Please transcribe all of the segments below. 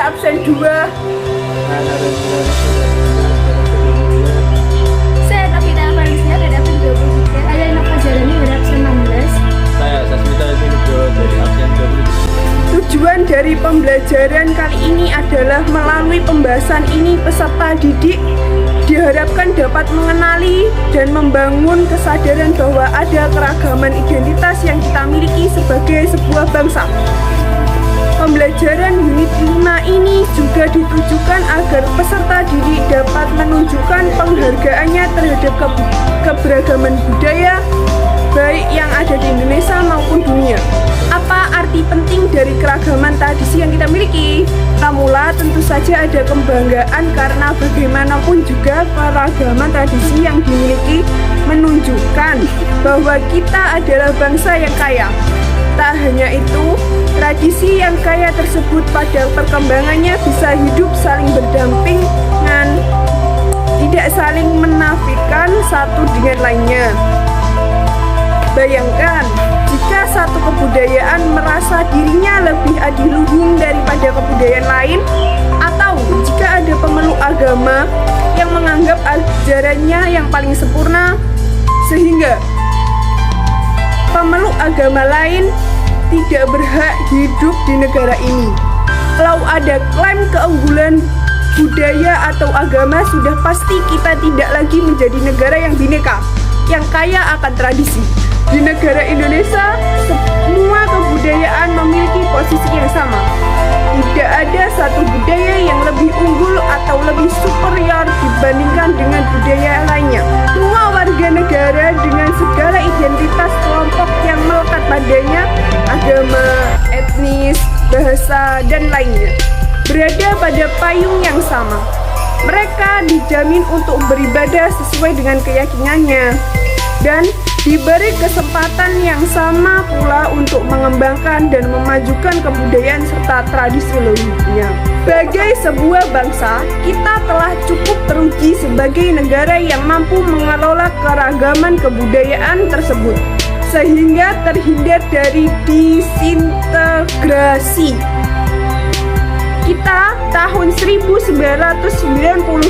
absen 2. Saya Tavita Valencia dari absen 23. Ada yang Jalani dari absen 16. Saya Sasmita Elvinugro dari absen 27. Tujuan dari pembelajaran kali ini adalah melalui pembahasan ini peserta didik diharapkan dapat mengenali dan membangun kesadaran bahwa ada keragaman identitas yang kita miliki sebagai sebuah bangsa. Pembelajaran unit 5 ini juga ditujukan agar peserta didik dapat menunjukkan penghargaannya terhadap keberagaman budaya baik yang ada di Indonesia maupun dunia. Apa arti penting dari keragaman tradisi yang kita miliki? Mula tentu saja ada kebanggaan karena bagaimanapun juga keragaman tradisi yang dimiliki menunjukkan bahwa kita adalah bangsa yang kaya. Tak hanya itu, tradisi yang kaya tersebut pada perkembangannya bisa hidup saling berdampingan, tidak saling menafikan satu dengan lainnya. Bayangkan, jika satu kebudayaan merasa dirinya lebih adiluhung daripada kebudayaan lain, atau jika ada pemeluk agama yang menganggap ajarannya yang paling sempurna, sehingga pemeluk agama lain tidak berhak hidup di negara ini. Kalau ada klaim keunggulan budaya atau agama, sudah pasti kita tidak lagi menjadi negara yang bineka, yang kaya akan tradisi. Di negara Indonesia, semua kebudayaan memiliki posisi yang sama. Tidak ada satu budaya yang lebih unggul atau lebih superior dibandingkan dengan budaya lainnya. Semua warga negara dengan segala identitas kelompok yang melekat padanya, agama, etnis, bahasa, dan lainnya, berada pada payung yang sama. Mereka dijamin untuk beribadah sesuai dengan keyakinannya dan diberi kesempatan yang sama pula untuk mengembangkan dan memajukan kebudayaan serta tradisi leluhurnya. Sebagai sebuah bangsa, kita telah cukup teruji sebagai negara yang mampu mengelola keragaman kebudayaan tersebut, sehingga terhindar dari disintegrasi. Kita tahun 1998,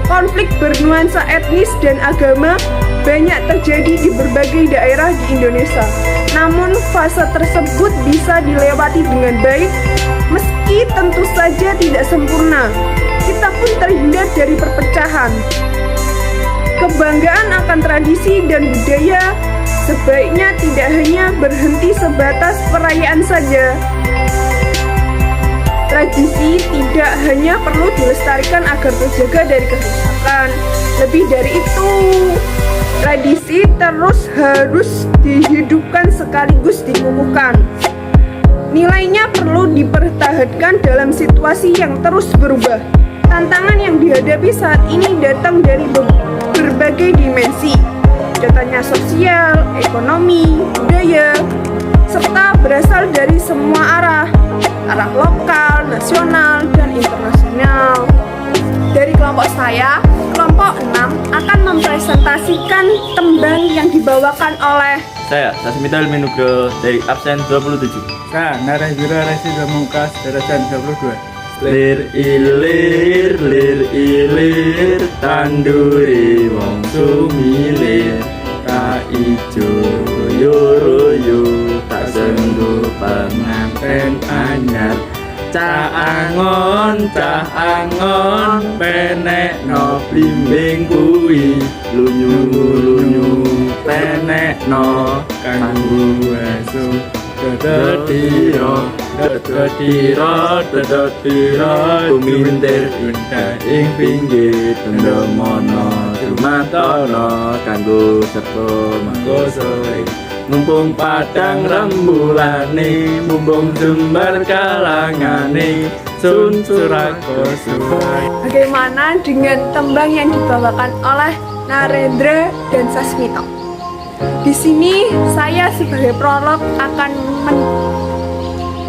konflik bernuansa etnis dan agama banyak terjadi di berbagai daerah di Indonesia. Namun fase tersebut bisa dilewati dengan baik, meski tentu saja tidak sempurna. Kita pun terhindar dari perpecahan. Kebanggaan akan tradisi dan budaya sebaiknya tidak hanya berhenti sebatas perayaan saja. Tradisi tidak hanya perlu dilestarikan agar terjaga dari kerusakan. Lebih dari itu, tradisi terus harus dihidupkan sekaligus dikukuhkan. Nilainya perlu dipertahankan dalam situasi yang terus berubah. Tantangan yang dihadapi saat ini datang dari berbagai dimensi. Datanya sosial, ekonomi, budaya, serta berasal dari semua arah lokal, nasional, dan internasional. Dari kelompok saya, kelompok 6 akan mempresentasikan tembang yang dibawakan oleh Saya Sasmita Elvinugro dari absen 27. Saya Narendra Resi Damukas dari absen 22. Lir ilir tanduri wong sumilir, tak ijo royo tak senggo penganten anyar. Cah angon penek no blimbing kuwi, lunyu penek no kanggo esuk. Dedetiro kumintir indah ing pinggir tendemono dumatono kanggo sepo manggo sore. Mumpung padang rembulane, mumpung jembar kalangane, sun surako surai. bagaimana dengan tembang yang dibawakan oleh Narendra dan Sasmita. Di sini saya sebagai prolog akan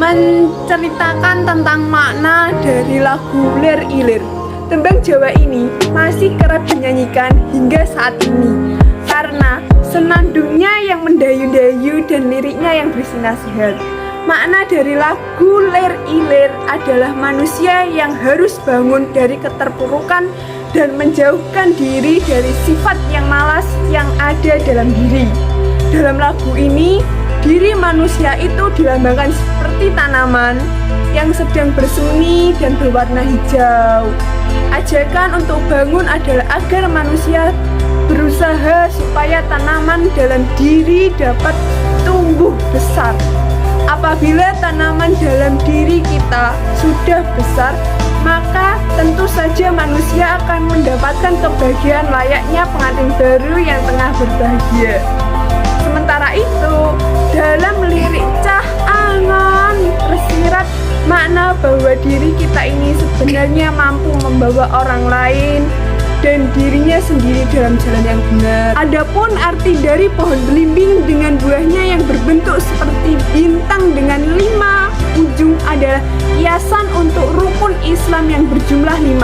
menceritakan tentang makna dari lagu Lir Ilir. Tembang Jawa ini masih kerap dinyanyikan hingga saat ini karena senandungnya yang mendayu-dayu dan liriknya yang berisi nasihat. Makna dari lagu Lir Ilir adalah manusia yang harus bangun dari keterpurukan dan menjauhkan diri dari sifat yang malas yang ada dalam diri. Dalam lagu ini, diri manusia itu dilambangkan seperti tanaman yang sedang bersemi dan berwarna hijau. Ajakan untuk bangun adalah agar manusia berusaha supaya tanaman dalam diri dapat tumbuh besar. Apabila tanaman dalam diri kita sudah besar, maka tentu saja manusia akan mendapatkan kebahagiaan layaknya pengantin baru yang tengah berbahagia. Sementara itu, dalam lirik Cah Angon tersirat makna bahwa diri kita ini sebenarnya mampu membawa orang lain dan dirinya sendiri dalam jalan yang benar. Adapun arti dari pohon belimbing dengan buahnya yang berbentuk seperti bintang dengan 5 ujung adalah hiasan untuk rukun Islam yang berjumlah 5.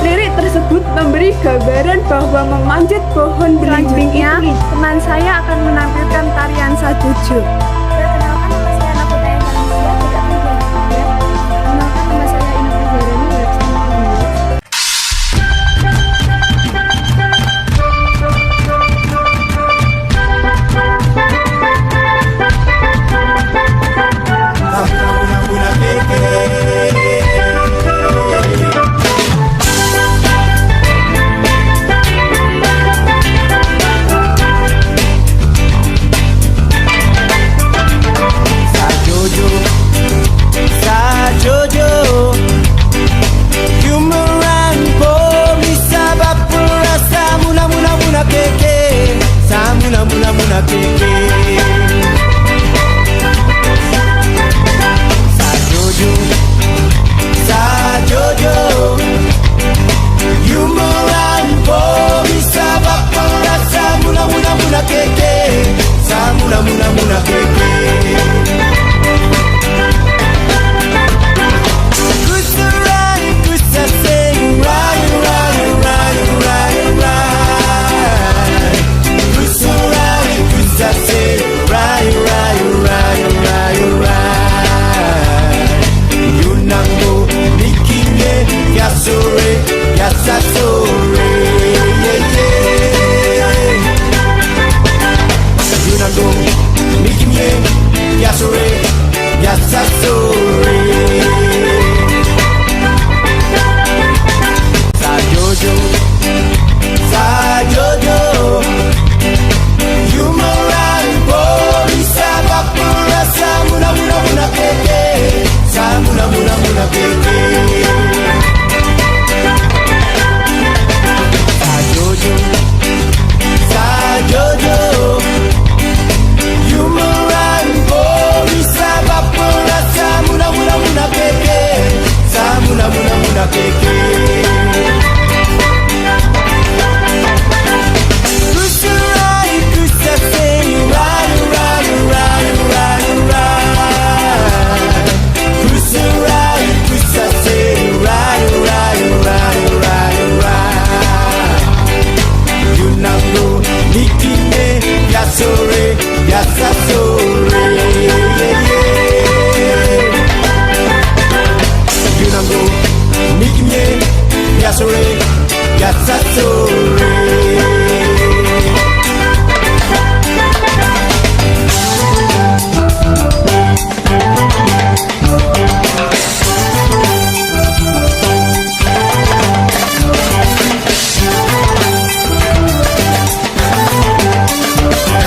Lirik tersebut memberi gambaran bahwa memanjat pohon belimbingnya, teman saya akan menampilkan tarian Sajojo. Perkenalkan, nama saya Nafita Valencia, tidak menjadi. Kenalkan, nama saya Inaka Jarani, bersama Alhamdulillah.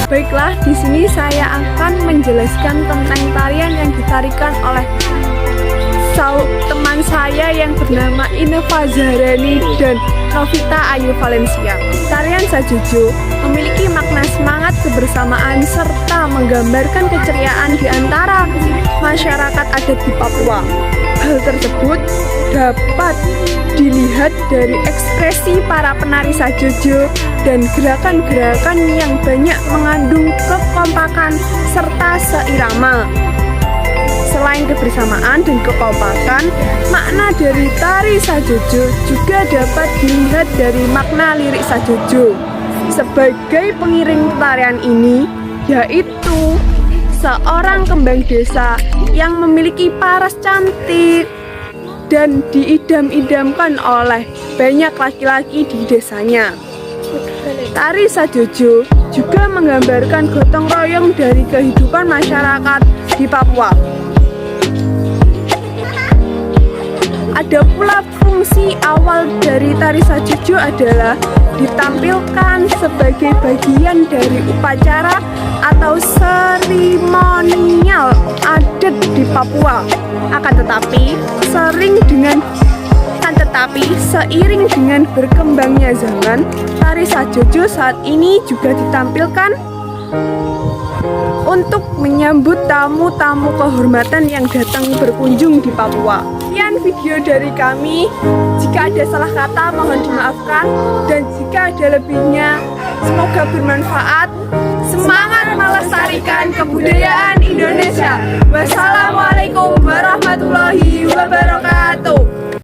Baiklah, di sini saya akan menjelaskan tentang tarian yang ditarikan oleh teman saya yang bernama Ineva Zahrani dan Novita Ayu Valencia. Tarian Sajojo memiliki makna semangat kebersamaan serta menggambarkan keceriaan di antara masyarakat adat di Papua. Hal tersebut dapat dilihat dari ekspresi para penari Sajojo dan gerakan-gerakan yang banyak mengandung kekompakan serta seirama. Selain kebersamaan dan kekompakan, makna dari tari Sajojo juga dapat dilihat dari makna lirik Sajojo sebagai pengiring tarian ini, yaitu seorang kembang desa yang memiliki paras cantik dan diidam-idamkan oleh banyak laki-laki di desanya. Tari Sajojo juga menggambarkan gotong royong dari kehidupan masyarakat di Papua. Ada pula fungsi awal dari tari Sajojo adalah ditampilkan sebagai bagian dari upacara atau seremonial adat di Papua. Akan tetapi seiring dengan berkembangnya zaman, tari Sajojo saat ini juga ditampilkan untuk menyambut tamu-tamu kehormatan yang datang berkunjung di Papua. Sekian video dari kami. Jika ada salah kata mohon dimaafkan, dan jika ada lebihnya semoga bermanfaat. Semangat melestarikan kebudayaan Indonesia. Wassalamualaikum warahmatullahi wabarakatuh.